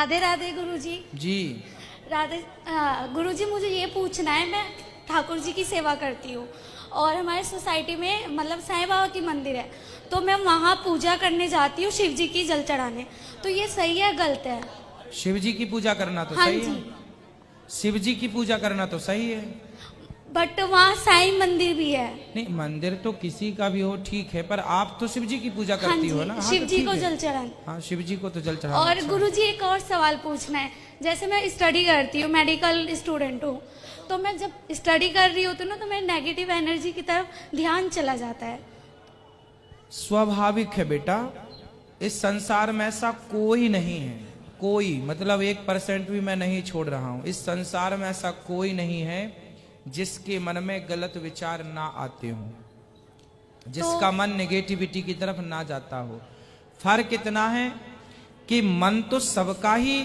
राधे राधे गुरुजी। जी राधे गुरुजी, मुझे ये पूछना है, मैं ठाकुर जी की सेवा करती हूँ और हमारे सोसाइटी में मतलब साईं बाबा की मंदिर है, तो मैं वहाँ पूजा करने जाती हूँ, शिव जी की जल चढ़ाने। तो ये सही है गलत है? शिव जी की पूजा करना तो हाँ सही जी। है। शिव जी की पूजा करना तो सही है, बट वहाँ साईं मंदिर भी है। नहीं मंदिर तो किसी का भी हो ठीक है, पर आप तो शिव जी की पूजा हाँ करती जी, हो ना। हाँ, शिव तो जी ठीक को है। जल चढ़ाने। हाँ शिव जी को तो जल चढ़ाना और अच्छा है। गुरुजी एक और सवाल पूछना है, जैसे मैं स्टडी करती हूँ, मेडिकल स्टूडेंट हूँ, तो मैं जब स्टडी कर रही होती हूँ ना, तो मेरे नेगेटिव एनर्जी की तरफ ध्यान चला जाता है। स्वाभाविक है बेटा, इस संसार में ऐसा कोई नहीं है, कोई मतलब 1% भी मैं नहीं छोड़ रहा हूं, इस संसार में ऐसा कोई नहीं है जिसके मन में गलत विचार ना आते हो, जिसका मन नेगेटिविटी की तरफ ना जाता हो। फर्क इतना है कि मन तो सबका ही,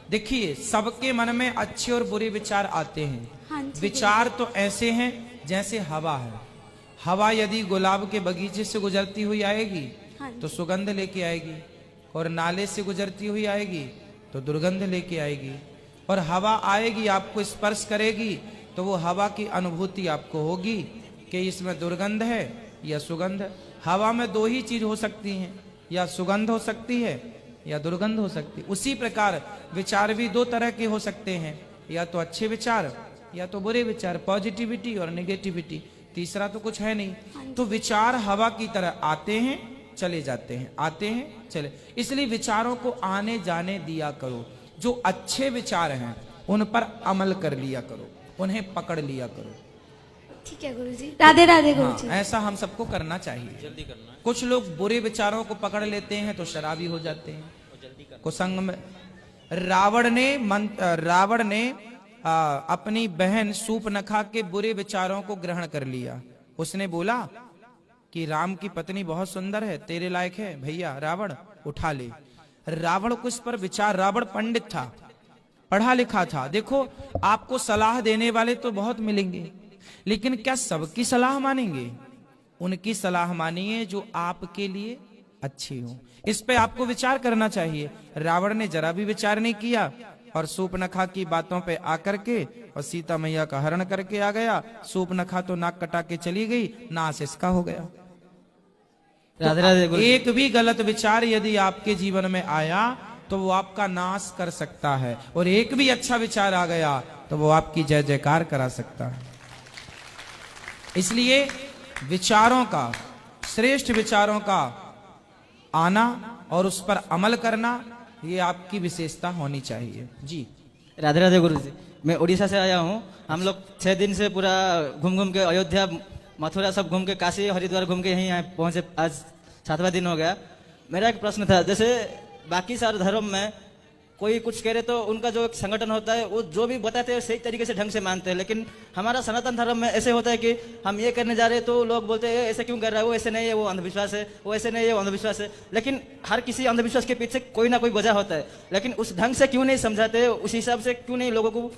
देखिए सबके मन में अच्छे और बुरे विचार आते हैं। हाँ जी, विचार तो ऐसे हैं जैसे हवा है। हवा यदि गुलाब के बगीचे से गुजरती हुई आएगी हाँ तो सुगंध लेके आएगी, और नाले से गुजरती हुई आएगी तो दुर्गंध लेके आएगी। और हवा आएगी, आपको स्पर्श करेगी, तो वो हवा की अनुभूति आपको होगी कि इसमें दुर्गंध है या सुगंध। हवा में दो ही चीज हो सकती हैं, या सुगंध हो सकती है या दुर्गंध हो सकती है। उसी प्रकार विचार भी दो तरह के हो सकते हैं, या तो अच्छे विचार या तो बुरे विचार, पॉजिटिविटी और नेगेटिविटी, तीसरा तो कुछ है नहीं। तो विचार हवा की तरह आते हैं चले जाते हैं, आते हैं चले, इसलिए विचारों को आने जाने दिया करो। जो अच्छे विचार हैं उन पर अमल कर लिया करो, उन्हें पकड़ लिया करो। ठीक है गुरुजी, राधे राधे गुरुजी। हाँ, ऐसा हम सबको करना चाहिए। जल्दी करना है। कुछ लोग बुरे विचारों को पकड़ लेते हैं तो शराबी हो जाते हैं। कुसंग में रावण ने अपनी बहन सूपनखा के बुरे विचारों को ग्रहण कर लिया। उसने बोला कि राम की पत्नी बहुत सुंदर है, तेरे लायक है भैया रावण, उठा ले। रावण को इस पर विचार, रावण पंडित था, पढ़ा लिखा था। देखो आपको सलाह देने वाले तो बहुत मिलेंगे, लेकिन क्या सबकी सलाह मानेंगे? उनकी सलाह मानिए जो आपके लिए अच्छी हो। इस पे आपको विचार करना चाहिए। रावण ने जरा भी विचार नहीं किया और सूपनखा की बातों पे आकर के और सीता मैया का हरण करके आ गया। सूपनखा तो नाक कटा के चली गई, नाश इसका हो गया। राधे राधे तो एक भी गलत विचार यदि आपके जीवन में आया तो वो आपका नाश कर सकता है, और एक भी अच्छा विचार आ गया तो वो आपकी जय जयकार करा सकता है। इसलिए विचारों का, श्रेष्ठ विचारों का आना और उस पर अमल करना, ये आपकी विशेषता होनी चाहिए। जी राधे राधे गुरु जी, मैं उड़ीसा से आया हूँ। हम लोग 6 दिन से पूरा घूम घूम के अयोध्या मथुरा सब घूम के, काशी हरिद्वार घूम के यहीं पहुंचे। आज 7वां दिन हो गया। मेरा एक प्रश्न था, जैसे बाकी सारे धर्म में कोई कुछ कह रहे तो उनका जो एक संगठन होता है वो जो भी बताते हैं सही तरीके से ढंग से मानते हैं, लेकिन हमारा सनातन धर्म में ऐसे होता है कि हम ये करने जा रहे हैं तो लोग बोलते हैं ऐसे क्यों कर रहा है, वो ऐसे नहीं है, वो अंधविश्वास है, वो ऐसे नहीं है, वो अंधविश्वास है। लेकिन हर किसी अंधविश्वास के पीछे कोई ना कोई वजह होता है, लेकिन उस ढंग से क्यों नहीं समझाते, उस हिसाब से क्यों नहीं लोगों को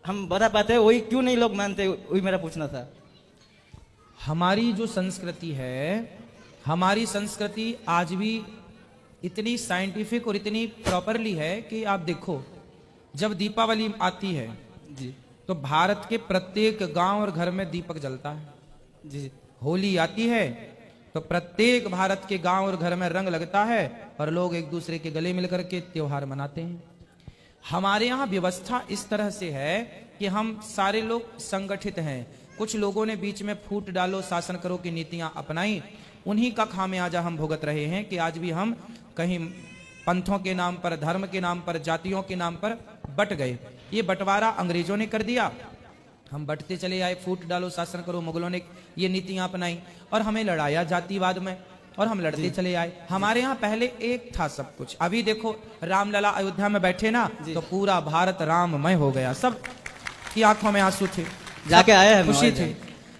हम बता पाते, वही क्यों नहीं लोग मानते, वही मेरा पूछना था। हमारी जो संस्कृति है, हमारी संस्कृति आज भी इतनी साइंटिफिक और इतनी प्रॉपरली है कि आप देखो, जब दीपावली आती है जी तो भारत के प्रत्येक गांव और घर में दीपक जलता है। जी होली आती है तो प्रत्येक भारत के गांव और घर में रंग लगता है और लोग एक दूसरे के गले मिलकर के त्योहार मनाते हैं। हमारे यहाँ व्यवस्था इस तरह से है कि हम सारे लोग संगठित हैं। कुछ लोगों ने बीच में फूट डालो शासन करो की नीतियां अपनाई, उन्हीं का खामियाजा हम भुगत रहे हैं कि आज भी हम कहीं पंथों के नाम पर, धर्म के नाम पर, जातियों के नाम पर बट गए। ये बंटवारा अंग्रेजों ने कर दिया, हम बटते चले आए, फूट डालो शासन करो, मुगलों ने ये नीतियां अपनाई और हमें लड़ाया जातिवाद में और हम लड़ते चले आए। हमारे यहाँ पहले एक था सब कुछ। अभी देखो रामलला अयोध्या में बैठे ना तो पूरा भारत राममय हो गया, सब की आंखों में आंसू थे, जाके आए हैं, खुशी थे।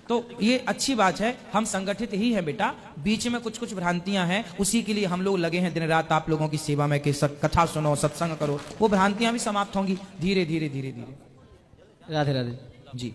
तो ये अच्छी बात है, हम संगठित ही है बेटा। बीच में कुछ कुछ भ्रांतियां हैं, उसी के लिए हम लोग लगे हैं दिन रात आप लोगों की सेवा में कि कथा सुनो, सत्संग करो। वो भ्रांतियां भी समाप्त होंगी धीरे धीरे धीरे धीरे। राधे राधे जी।